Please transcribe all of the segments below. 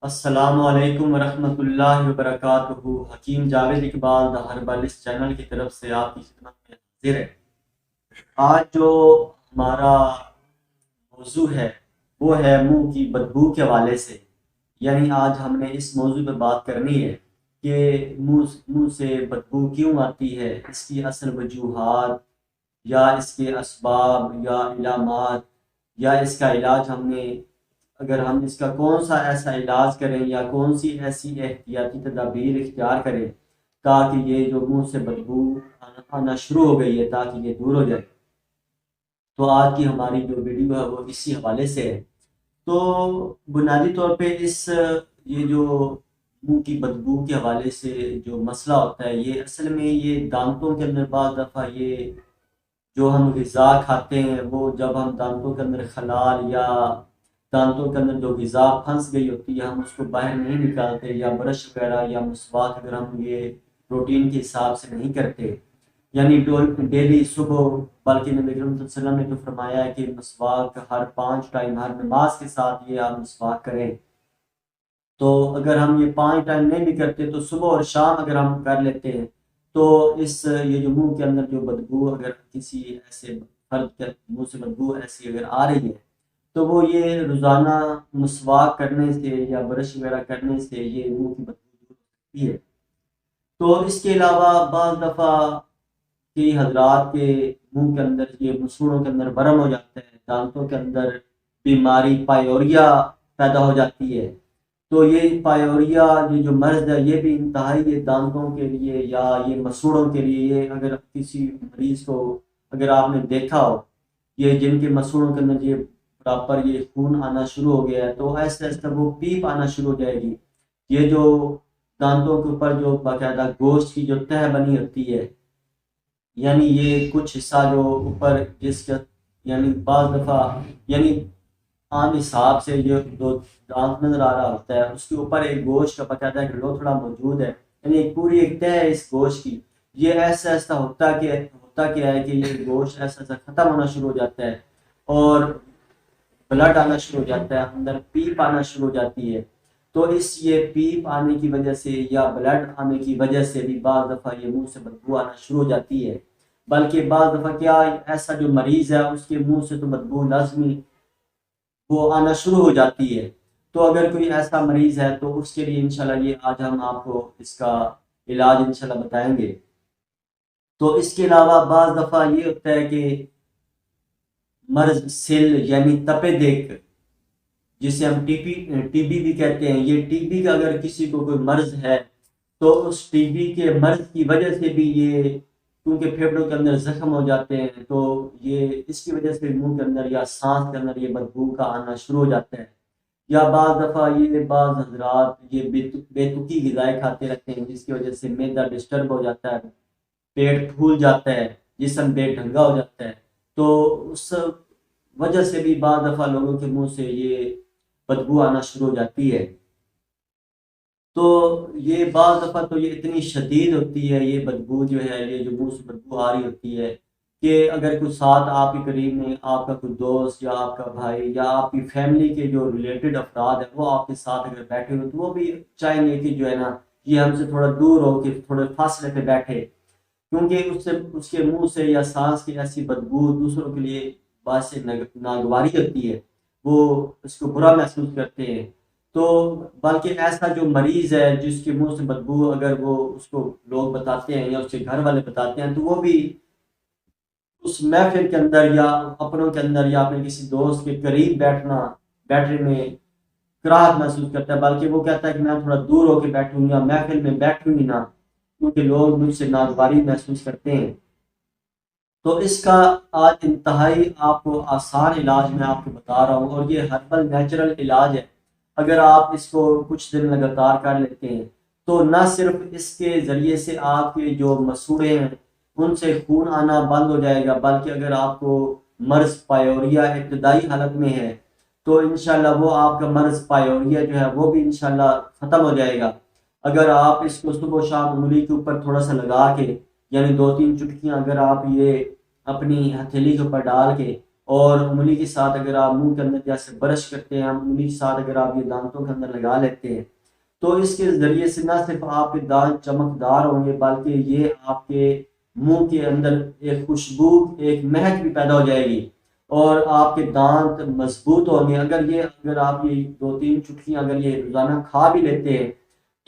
السلام علیکم ورحمۃ اللہ وبرکاتہ۔ حکیم جاوید اقبال دا ہربلس چینل کی طرف سے آپ کی خدمت میں حاضر ہے۔ آج جو ہمارا موضوع ہے وہ ہے منہ کی بدبو کے حوالے سے، یعنی آج ہم نے اس موضوع پہ بات کرنی ہے کہ منہ سے بدبو کیوں آتی ہے، اس کی اصل وجوہات یا اس کے اسباب یا علامات یا اس کا علاج اگر ہم اس کا کون سا ایسا علاج کریں یا کون سی ایسی احتیاطی تدابیر اختیار کریں تاکہ یہ جو منہ سے بدبو آنا شروع ہو گئی ہے تاکہ یہ دور ہو جائے۔ تو آج کی ہماری جو ویڈیو ہے وہ اسی حوالے سے ہے۔ تو بنیادی طور پہ یہ جو منہ کی بدبو کے حوالے سے جو مسئلہ ہوتا ہے، یہ اصل میں یہ دانتوں کے اندر بعض دفعہ یہ جو ہم غذا کھاتے ہیں وہ جب ہم دانتوں کے اندر خلال یا دانتوں کے اندر جو غذا پھنس گئی ہوتی ہے ہم اس کو باہر نہیں نکالتے، یا برش وغیرہ یا مسواک اگر ہم یہ روٹین کے حساب سے نہیں کرتے، یعنی ڈیلی صبح، بلکہ نبی کریم صلی اللہ علیہ وسلم نے تو فرمایا ہے کہ مسواک ہر 5 ٹائم ہر نماز کے ساتھ یہ آپ مسواک کریں۔ تو اگر ہم یہ 5 ٹائم نہیں بھی کرتے تو صبح اور شام اگر ہم کر لیتے ہیں تو یہ جو منہ کے اندر جو بدبو اگر کسی ایسے فرد کے منہ سے بدبو ایسی اگر آ رہی ہے تو وہ یہ روزانہ مسواک کرنے سے یا برش وغیرہ کرنے سے یہ منہ کی بدبو دور ہوتی ہے۔ تو اس کے علاوہ بعض دفعہ کئی حضرات کے منہ کے اندر یہ مسوڑوں کے اندر ورم ہو جاتا ہے، دانتوں کے اندر بیماری پائیوریا پیدا ہو جاتی ہے۔ تو یہ پائیوریا یہ جو مرض ہے یہ بھی انتہائی یہ دانتوں کے لیے یا یہ مسوڑوں کے لیے، یہ اگر کسی مریض کو اگر آپ نے دیکھا ہو یہ جن کے مسوڑوں کے اندر یہ پراپر یہ خون آنا شروع ہو گیا ہے تو ایسے ایسے وہ پیپ آنا شروع ہو جائے گی۔ یہ جو دانتوں کے اوپر جو باقاعدہ گوشت کی جو تہ بنی ہوتی ہے، یعنی یہ کچھ حصہ جو اوپر جس کا یعنی بعض دفعہ یعنی عام حساب سے یہ جو دانت نظر آ رہا ہوتا ہے اس کے اوپر ایک گوشت کا باقاعدہ ایک لوتھڑا موجود ہے، یعنی ایک پوری ایک تہ ہے اس گوشت کی۔ یہ ایسا ایسا ہوتا کیا ہے کہ یہ گوشت ایسا ایسا ختم ہونا شروع ہو جاتا ہے اور بلڈ آنا شروع ہو جاتا ہے، اندر پیپ آنا شروع ہو جاتی ہے۔ تو یہ پیپ آنے کی وجہ سے یا بلڈ آنے کی وجہ سے بھی بعض دفعہ یہ منہ سے بدبو آنا شروع ہو جاتی ہے۔ بلکہ بعض دفعہ کیا ایسا جو مریض ہے اس کے منہ سے تو بدبو لازمی وہ آنا شروع ہو جاتی ہے۔ تو اگر کوئی ایسا مریض ہے تو اس کے لیے انشاءاللہ یہ آج ہم آپ کو اس کا علاج انشاءاللہ بتائیں گے۔ تو اس کے علاوہ بعض دفعہ یہ ہوتا ہے کہ مرض سل یعنی تپے دیکھ جسے ہم ٹی بی بھی کہتے ہیں، یہ ٹی بی کا اگر کسی کو کوئی مرض ہے تو اس ٹی بی کے مرض کی وجہ سے بھی یہ کیونکہ پھیپھڑوں کے اندر زخم ہو جاتے ہیں تو یہ اس کی وجہ سے منہ کے اندر یا سانس کے اندر یہ بدبو کا آنا شروع ہو جاتا ہے۔ یا بعض دفعہ یہ بعض حضرات یہ بے تکی غذائیں کھاتے رہتے ہیں جس کی وجہ سے معدہ ڈسٹرب ہو جاتا ہے، پیٹ پھول جاتا ہے، جسم بے ڈھنگا ہو جاتا ہے۔ تو اس وجہ سے بھی بعض دفعہ لوگوں کے منہ سے یہ بدبو آنا شروع ہو جاتی ہے۔ تو یہ بعض دفعہ تو یہ اتنی شدید ہوتی ہے یہ بدبو جو ہے، یہ جو منہ سے بدبو آ رہی ہوتی ہے کہ اگر کوئی ساتھ آپ کے قریب میں آپ کا کوئی دوست یا آپ کا بھائی یا آپ کی فیملی کے جو ریلیٹڈ افراد ہیں وہ آپ کے ساتھ اگر بیٹھے ہو تو وہ بھی چاہیں گے کہ جو ہے نا یہ ہم سے تھوڑا دور ہو کہ تھوڑے فاصلے پہ بیٹھے، کیونکہ اس کے منہ سے یا سانس کی ایسی بدبو دوسروں کے لیے باعث ناگواری ہوتی ہے، وہ اس کو برا محسوس کرتے ہیں۔ تو بلکہ ایسا جو مریض ہے جس کے منہ سے بدبو اگر وہ اس کو لوگ بتاتے ہیں یا اس کے گھر والے بتاتے ہیں تو وہ بھی اس محفل کے اندر یا اپنوں کے اندر یا اپنے کسی دوست کے قریب بیٹھنے میں کراہت محسوس کرتا ہے، بلکہ وہ کہتا ہے کہ میں تھوڑا دور ہو کے بیٹھوں یا محفل میں بیٹھوں ہی نہ، کیونکہ لوگ مجھ سے ناگواری محسوس کرتے ہیں۔ تو اس کا آج انتہائی آپ کو آسان علاج میں آپ کو بتا رہا ہوں، اور یہ ہربل نیچرل علاج ہے۔ اگر آپ اس کو کچھ دن لگاتار کر لیتے ہیں تو نہ صرف اس کے ذریعے سے آپ کے جو مسوڑے ہیں ان سے خون آنا بند ہو جائے گا، بلکہ اگر آپ کو مرض پائیوریا ابتدائی حالت میں ہے تو انشاءاللہ وہ آپ کا مرض پائیوریا جو ہے وہ بھی انشاءاللہ ختم ہو جائے گا۔ اگر آپ اس کو صبح و شام انگلی کے اوپر تھوڑا سا لگا کے یعنی 2-3 چٹکیاں اگر آپ یہ اپنی ہتھیلی کے اوپر ڈال کے اور انگلی کے ساتھ اگر آپ منہ کے اندر جیسے برش کرتے ہیں انگلی کے ساتھ اگر آپ یہ دانتوں کے اندر لگا لیتے ہیں تو اس کے ذریعے سے نہ صرف آپ کے دانت چمکدار ہوں گے بلکہ یہ آپ کے منہ کے اندر ایک خوشبو ایک مہک بھی پیدا ہو جائے گی اور آپ کے دانت مضبوط ہوں گے۔ اگر آپ یہ 2-3 چٹکیاں اگر یہ روزانہ کھا بھی لیتے ہیں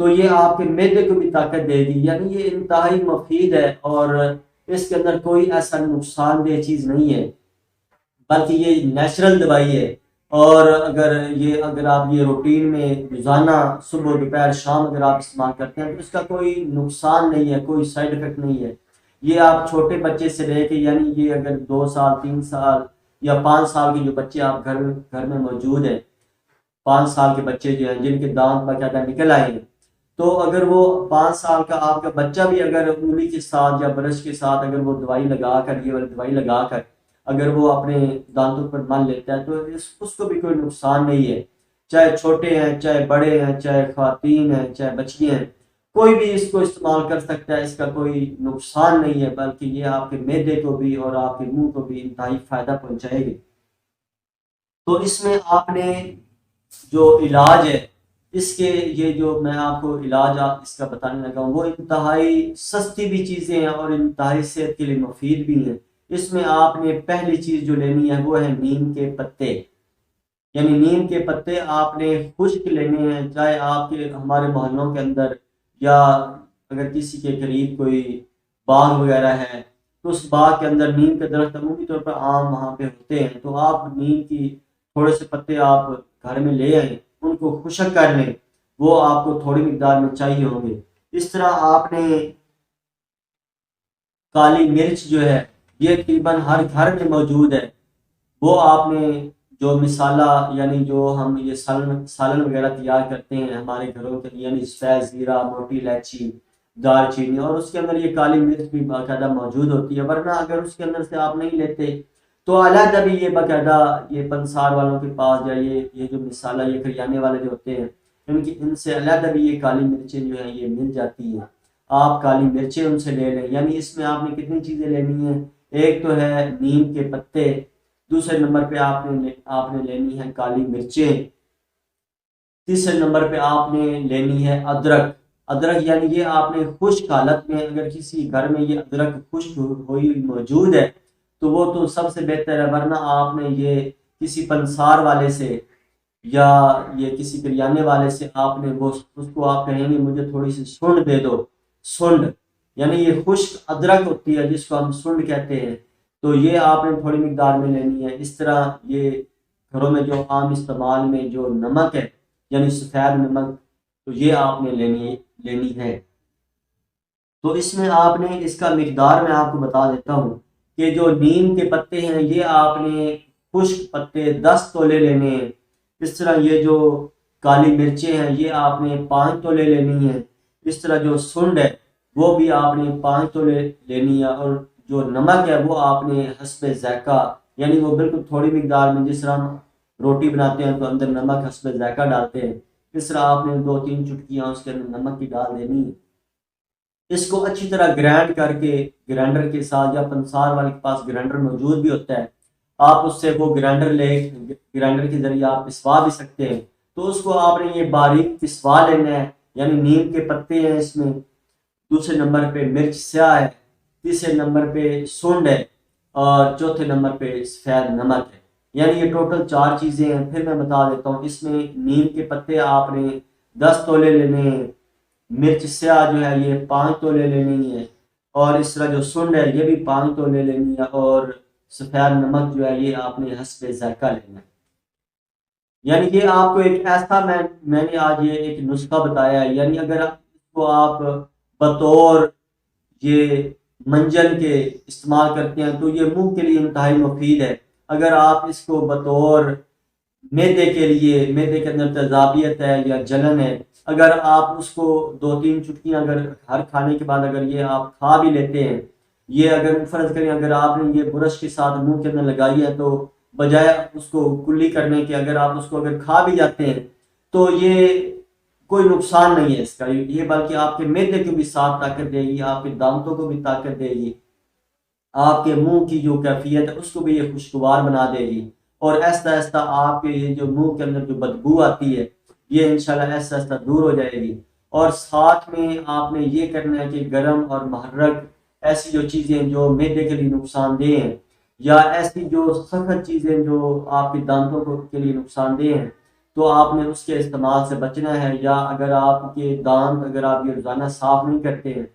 تو یہ آپ کے معدے کو بھی طاقت دے گی، یعنی یہ انتہائی مفید ہے اور اس کے اندر کوئی ایسا نقصان دہ چیز نہیں ہے بلکہ یہ نیچرل دوائی ہے۔ اور اگر آپ یہ روٹین میں روزانہ صبح دوپہر شام اگر آپ استعمال کرتے ہیں تو اس کا کوئی نقصان نہیں ہے، کوئی سائیڈ افیکٹ نہیں ہے۔ یہ آپ چھوٹے بچے سے لے کے یعنی یہ اگر 2 سال 3 سال یا 5 سال کے جو بچے آپ گھر میں موجود ہیں، 5 سال کے بچے جو ہیں جن کے دانت باقاعدہ نکل آئے ہیں، تو اگر وہ 5 سال کا آپ کا بچہ بھی اگر انگلی کے ساتھ یا برش کے ساتھ اگر وہ دوائی لگا کر یہ والی دوائی لگا کر اگر وہ اپنے دانتوں پر مل لیتا ہے تو اس کو بھی کوئی نقصان نہیں ہے، چاہے چھوٹے ہیں چاہے بڑے ہیں چاہے خواتین ہیں چاہے بچیاں ہیں، کوئی بھی اس کو استعمال کر سکتا ہے، اس کا کوئی نقصان نہیں ہے بلکہ یہ آپ کے معدے کو بھی اور آپ کے منہ کو بھی انتہائی فائدہ پہنچائے گی۔ تو اس میں آپ نے جو علاج ہے اس کے یہ جو میں آپ کو علاج اس کا بتانے لگا ہوں وہ انتہائی سستی بھی چیزیں ہیں اور انتہائی صحت کے لیے مفید بھی ہیں۔ اس میں آپ نے پہلی چیز جو لینی ہے وہ ہے نیم کے پتے، یعنی نیم کے پتے آپ نے خشک لینے ہیں، چاہے آپ کے ہمارے محلوں کے اندر یا اگر کسی کے قریب کوئی باغ وغیرہ ہے تو اس باغ کے اندر نیم کے درخت عمومی طور پر عام وہاں پہ ہوتے ہیں، تو آپ نیم کی تھوڑے سے پتے آپ گھر میں لے آئیں، ان کو خشک کر لیں، وہ آپ کو تھوڑی مقدار میں چاہیے ہوں گے۔ اس طرح آپ نے کالی مرچ جو ہے یہ تقریباً ہر گھر میں موجود ہے، وہ آپ نے جو مسالہ یعنی جو ہم یہ سالن وغیرہ تیار کرتے ہیں ہمارے گھروں کے یعنی سفید زیرہ، موٹی الائچی، دار چینی اور اس کے اندر یہ کالی مرچ بھی باقاعدہ موجود ہوتی ہے، ورنہ اگر اس کے اندر سے آپ نہیں لیتے تو علیحدہ بھی یہ باقاعدہ یہ پنسار والوں کے پاس یا یہ جو مسالہ یہ کریانے والے جو ہوتے ہیں ان سے علیحدہ بھی یہ کالی مرچیں جو ہیں یہ مل جاتی ہیں، آپ کالی مرچیں ان سے لے لیں۔ یعنی اس میں آپ نے کتنی چیزیں لینی ہیں، ایک تو ہے نیم کے پتے، دوسرے نمبر پہ آپ نے لینی ہے کالی مرچیں، تیسرے نمبر پہ آپ نے لینی ہے ادرک یعنی یہ آپ نے خشک حالت میں اگر کسی گھر میں یہ ادرک خشک ہوئی موجود ہے تو وہ تو سب سے بہتر ہے، ورنہ آپ نے یہ کسی پنسار والے سے یا یہ کسی کریانے والے سے آپ نے اس کو آپ کہیں گے مجھے تھوڑی سی سنڈ دے دو، سنڈ یعنی یہ خشک ادرک ہوتی ہے جس کو ہم سنڈ کہتے ہیں، تو یہ آپ نے تھوڑی مقدار میں لینی ہے۔ اس طرح یہ گھروں میں جو عام استعمال میں جو نمک ہے یعنی سفید نمک تو یہ آپ نے لینی ہے۔ تو اس میں آپ نے اس کا مقدار میں آپ کو بتا دیتا ہوں کہ جو نیم کے پتے ہیں یہ آپ نے خشک پتے 10 تولے لینے ہیں، اس طرح یہ جو کالی مرچیں ہیں یہ آپ نے 5 تولے لینی ہیں، اس طرح جو سنڈ ہے وہ بھی آپ نے 5 تولے لینی ہے، اور جو نمک ہے وہ آپ نے حسب ذائقہ یعنی وہ بالکل تھوڑی مقدار میں، جس طرح ہم روٹی بناتے ہیں تو اندر نمک حسب ذائقہ ڈالتے ہیں، اس طرح آپ نے 2-3 چٹکیاں اس کے اندر نمک کی ڈال دینی ہے۔ اس کو اچھی طرح گرینڈ کر کے گرینڈر کے ساتھ یا پنسار والے کے پاس گرینڈر موجود بھی ہوتا ہے، آپ اس سے وہ گرینڈر کے ذریعے آپ پسوا بھی سکتے ہیں، تو اس کو آپ نے یہ باریک پسوا لینا ہے، یعنی نیم کے پتے ہیں اس میں، دوسرے نمبر پہ مرچ سیاہ ہے، تیسرے نمبر پہ سنڈ ہے اور چوتھے نمبر پہ سفید نمک ہے، یعنی یہ ٹوٹل 4 چیزیں ہیں۔ پھر میں بتا دیتا ہوں، اس میں نیم کے پتے آپ نے 10 تولے لینے ہیں، مرچ سیاہ جو ہے یہ 5 تولے لینی ہے، اور اس طرح جو سنڈ ہے یہ بھی 5 تولے لینی ہے، اور سفید نمک جو ہے یہ آپ نے حسب ذائقہ لینا ہے۔ یعنی یہ آپ کو ایک ایسا میں نے آج یہ ایک نسخہ بتایا ہے، یعنی اگر اس کو آپ بطور یہ منجن کے استعمال کرتے ہیں تو یہ منہ کے لیے انتہائی مفید ہے، اگر آپ اس کو بطور معدے کے لیے، معدے کے اندر تیزابیت ہے یا جلن ہے، اگر آپ اس کو 2-3 چٹکیاں اگر ہر کھانے کے بعد اگر یہ آپ کھا بھی لیتے ہیں، یہ اگر فرض کریں اگر آپ نے یہ برش کے ساتھ منہ کے اندر لگائی ہے تو بجائے اس کو کلی کرنے کے اگر آپ اس کو اگر کھا بھی جاتے ہیں تو یہ کوئی نقصان نہیں ہے اس کا، یہ بلکہ آپ کے معدے کو بھی ساتھ طاقت دے گی، آپ کے دانتوں کو بھی طاقت دے گی۔ آپ کے منہ کی جو کیفیت ہے اس کو بھی یہ خوشگوار بنا دے گی، اور آہستہ آہستہ آپ کے یہ جو منہ کے اندر جو بدبو آتی ہے یہ انشاءاللہ آہستہ آہستہ دور ہو جائے گی۔ اور ساتھ میں آپ نے یہ کرنا ہے کہ گرم اور محرک ایسی جو چیزیں جو معدے کے لیے نقصان دہ ہیں، یا ایسی جو سخت چیزیں جو آپ کے دانتوں کے لیے نقصان دہ ہیں، تو آپ نے اس کے استعمال سے بچنا ہے۔ یا اگر آپ کے دانت اگر آپ یہ روزانہ صاف نہیں کرتے ہیں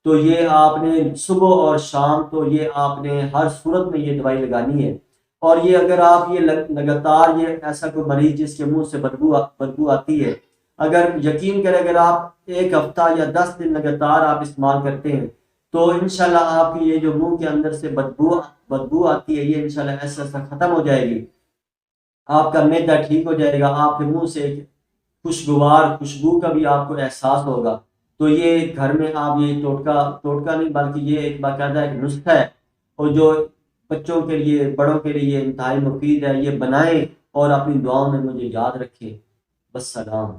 تو یہ آپ نے صبح اور شام تو یہ آپ نے ہر صورت میں یہ دوائی لگانی ہے۔ اور یہ اگر آپ یہ لگاتار، یہ ایسا کوئی مریض جس کے منہ سے بدبو آتی ہے، اگر یقین کریں اگر آپ ایک ہفتہ یا 10 دن لگاتار آپ استعمال کرتے ہیں تو انشاءاللہ آپ کی یہ جو منہ کے اندر سے بدبو آتی ہے یہ انشاءاللہ ایسا ایسا ختم ہو جائے گی، آپ کا معدہ ٹھیک ہو جائے گا، آپ کے منہ سے ایک خوشگوار خوشبو کا بھی آپ کو احساس ہوگا۔ تو یہ گھر میں آپ یہ ٹوٹکا نہیں بلکہ یہ ایک باقاعدہ ایک نسخہ ہے، اور جو بچوں کے لیے بڑوں کے لیے انتہائی مفید ہے، یہ بنائیں اور اپنی دعاؤں میں مجھے یاد رکھیں۔ بس سلام۔